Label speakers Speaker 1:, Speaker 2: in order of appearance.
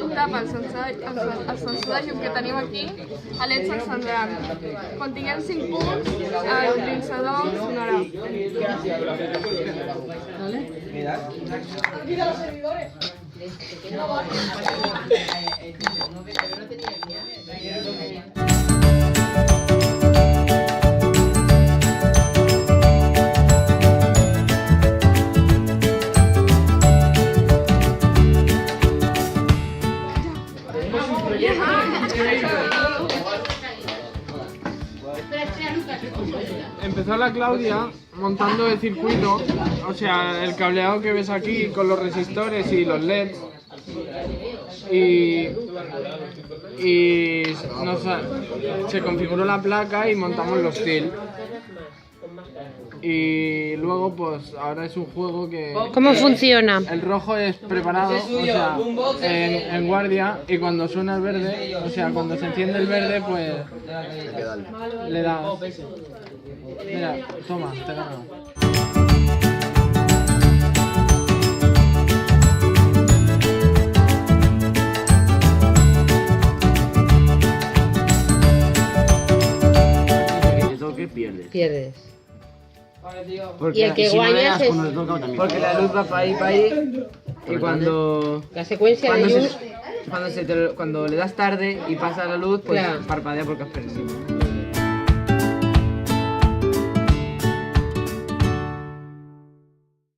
Speaker 1: un tap al sensor de llum que tenim aquí, el LED s'encendrà. Quan tinguem 5 punts, el pinçador sonarà.
Speaker 2: Empezó la Claudia montando el circuito, o sea, el cableado que ves aquí con los resistores y los LEDs. Se configuró la placa y montamos los TIL. Y luego pues ahora es un juego que...
Speaker 3: ¿Cómo funciona?
Speaker 2: El rojo es preparado, o sea, en guardia, y cuando suena el verde, o sea, cuando se enciende el verde, pues le das. Mira, toma, te he ganado.
Speaker 3: Pierdes.
Speaker 4: Porque
Speaker 3: Y el que
Speaker 4: si no le
Speaker 3: guañas
Speaker 4: das,
Speaker 3: es...
Speaker 4: cuando le toca, también.
Speaker 2: Porque la luz va para ahí, y cuando...
Speaker 3: La secuencia de luz...
Speaker 2: Cuando le das tarde y pasa la luz, pues
Speaker 3: Claro.
Speaker 2: parpadea porque es perdido.